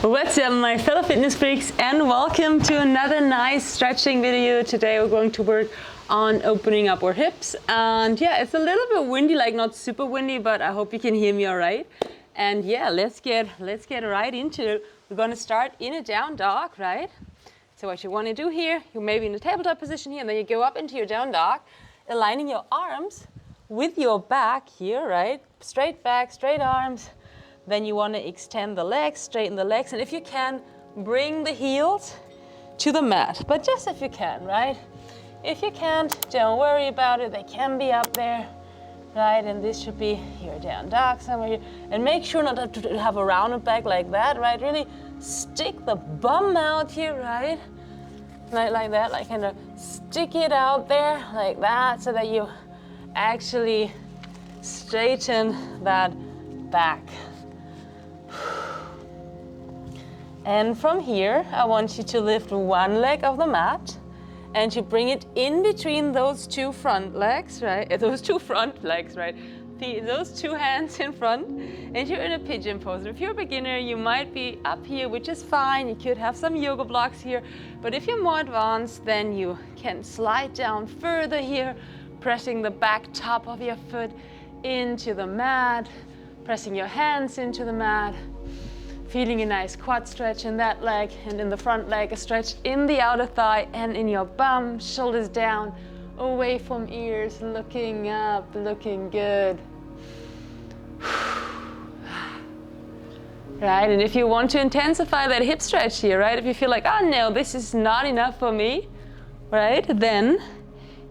What's up, my fellow fitness freaks, and welcome to another nice stretching video. Today we're going to work on opening up our hips, and yeah, it's a little bit windy, like not super windy, but I hope you can hear me all right. And yeah, let's get right into it. We're going to start in a down dog, right? So what you want to do here, you may be in a tabletop position here, and then you go up into your down dog, aligning your arms with your back here, right? Straight back, straight arms. Then you want to extend the legs, straighten the legs, and if you can, bring the heels to the mat. But just if you can, right? If you can't, don't worry about it. They can be up there, right? And this should be your down dog somewhere here. And make sure not to have a rounded back like that, right? Really stick the bum out here, right? Like that, like kind of stick it out there like that so that you actually straighten that back. And from here, I want you to lift one leg of the mat and you bring it in between those two front legs, right? Those two front legs, right? Those two hands in front, and you're in a pigeon pose. If you're a beginner, you might be up here, which is fine. You could have some yoga blocks here, but if you're more advanced, then you can slide down further here, pressing the back top of your foot into the mat, pressing your hands into the mat, feeling a nice quad stretch in that leg, and in the front leg, a stretch in the outer thigh and in your bum, shoulders down, away from ears, looking up, looking good. Right, and if you want to intensify that hip stretch here, right, if you feel like, oh no, this is not enough for me, right, then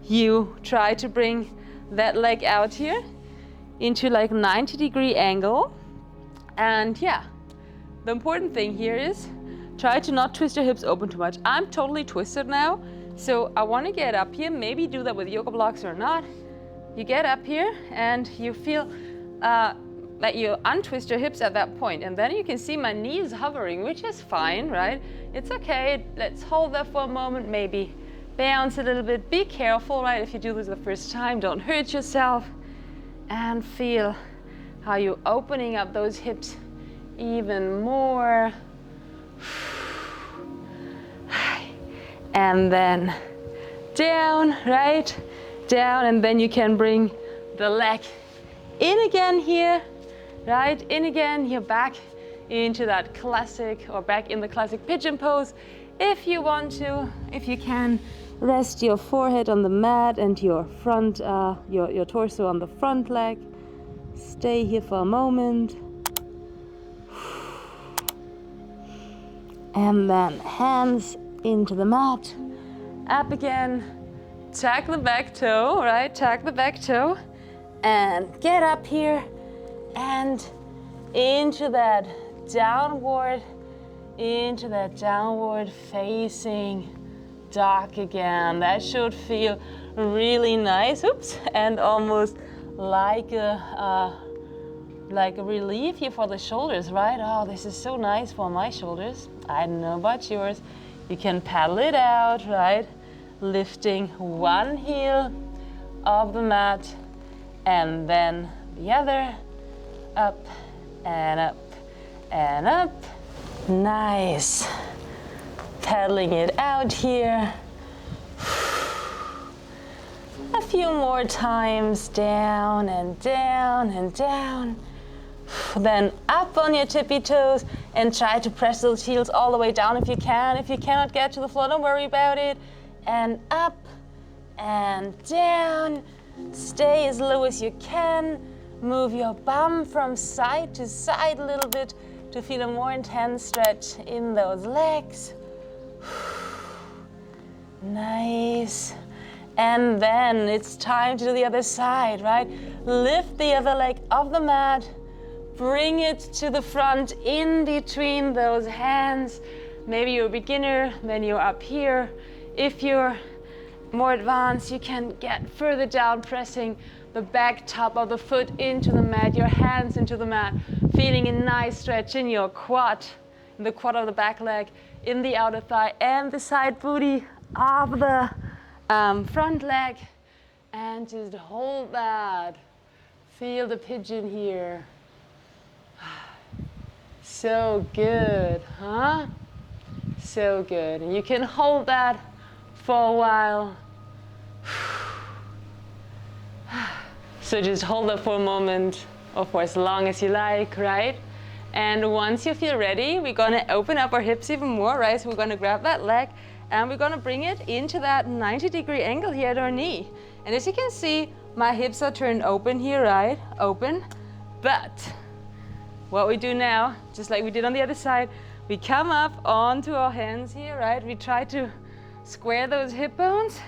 you try to bring that leg out here into like 90-degree angle. And yeah, the important thing here is try to not twist your hips open too much. I'm totally twisted now, so I want to get up here, maybe do that with yoga blocks or not. You get up here and you feel that you untwist your hips at that point, and then you can see my knees hovering, which is fine, right? It's okay. Let's hold that for a moment, maybe bounce a little bit. Be careful, right? If you do this the first time, don't hurt yourself, and feel how you're opening up those hips even more. And then down, right? Down, and then you can bring the leg in again here, right? In again, you're back into that classic, or back in the classic pigeon pose. If you want to, if you can, rest your forehead on the mat and your front, your torso on the front leg. Stay here for a moment. And then hands into the mat, up again, tag the back toe, right? Tag the back toe, and get up here and into that downward facing dog again. That should feel really nice. Oops, and almost like a relief here for the shoulders, right? Oh, this is so nice for my shoulders. I don't know about yours. You can paddle it out, right? Lifting one heel of the mat and then the other, up and up and up. Nice. Paddling it out here. A few more times, down and down and down. Then up on your tippy toes and try to press those heels all the way down if you can. If you cannot get to the floor, don't worry about it. And up and down. Stay as low as you can. Move your bum from side to side a little bit to feel a more intense stretch in those legs. Nice. And then it's time to do the other side, right? Lift the other leg off the mat. Bring it to the front in between those hands. Maybe you're a beginner, then you're up here. If you're more advanced, you can get further down, pressing the back top of the foot into the mat, your hands into the mat, feeling a nice stretch in your quad, in the quad of the back leg, in the outer thigh, and the side booty of the front leg. And just hold that. Feel the pigeon here. So good, huh? So good. And you can hold that for a while. So just hold it for a moment or for as long as you like, right? And once you feel ready, we're gonna open up our hips even more, right? So we're gonna grab that leg and we're gonna bring it into that 90-degree angle here at our knee. And as you can see, my hips are turned open here, right? Open. But what we do now, just like we did on the other side, we come up onto our hands here, right? We try to square those hip bones.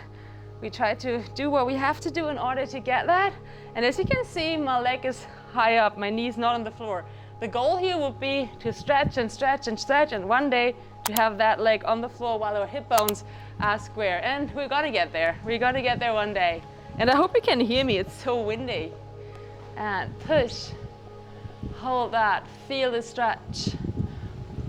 We try to do what we have to do in order to get that. And as you can see, my leg is high up, my knee's not on the floor. The goal here would be to stretch and stretch and stretch, and one day to have that leg on the floor while our hip bones are square. And we're gonna get there. We're gonna get there one day. And I hope you can hear me, it's so windy. And push, hold that, feel the stretch.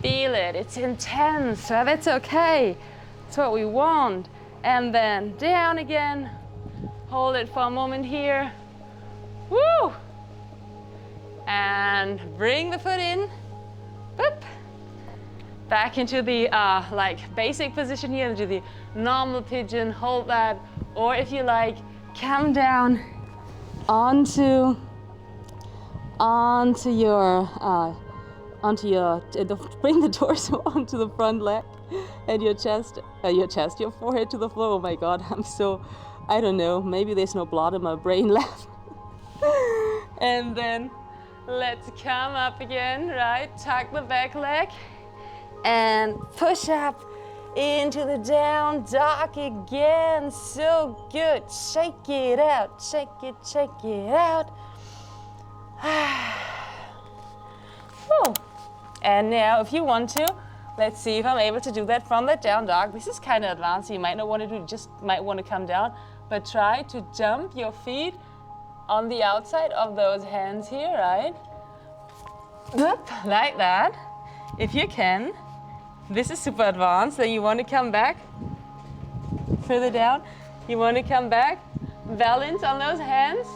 Feel it, it's intense, so that's okay. That's what we want. And then down again. Hold it for a moment here. Woo! And bring the foot in. Boop. Back into the like basic position here, into the normal pigeon. Hold that. Or if you like, come down onto your bring the torso onto the front leg and your forehead to the floor. Oh my God, I don't know, maybe there's no blood in my brain left. And then let's come up again, right? Tuck the back leg and push up into the down dog again. So good. Shake it out, shake it out. Whew. And now if you want to, let's see if I'm able to do that from the down dog. This is kind of advanced, so you might not want to do, just might want to come down, but try to jump your feet on the outside of those hands here, right? Like that, if you can. This is super advanced, then you want to come back further down. You want to come back, balance on those hands,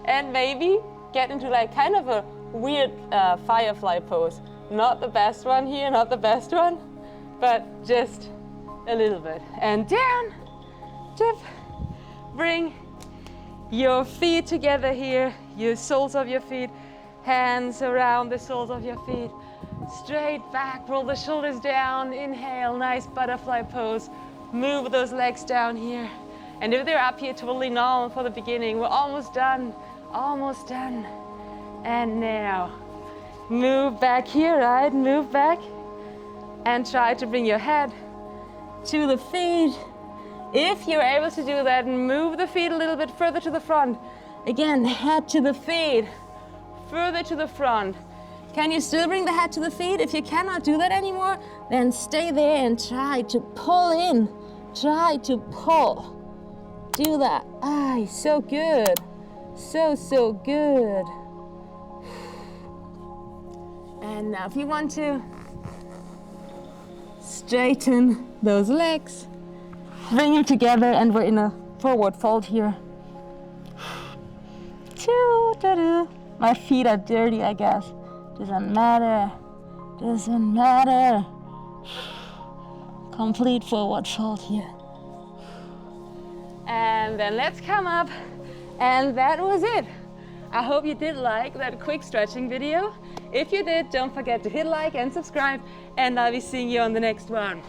and maybe get into like kind of a weird firefly pose. Not the best one here, not the best one, but just a little bit. And down, dip, bring your feet together here, your soles of your feet, hands around the soles of your feet, straight back, roll the shoulders down, inhale, nice butterfly pose, move those legs down here. And if they're up here, totally normal for the beginning. We're almost done, almost done. And now, move back here, right? Move back and try to bring your head to the feet. If you're able to do that, move the feet a little bit further to the front. Again, head to the feet, further to the front. Can you still bring the head to the feet? If you cannot do that anymore, then stay there and try to pull in. Try to pull. Do that. Ah, so good. So good. And now if you want to, straighten those legs, bring them together, and we're in a forward fold here. My feet are dirty, I guess. Doesn't matter. Doesn't matter. Complete forward fold here. And then let's come up. And that was it. I hope you did like that quick stretching video. If you did, don't forget to hit like and subscribe, and I'll be seeing you on the next one.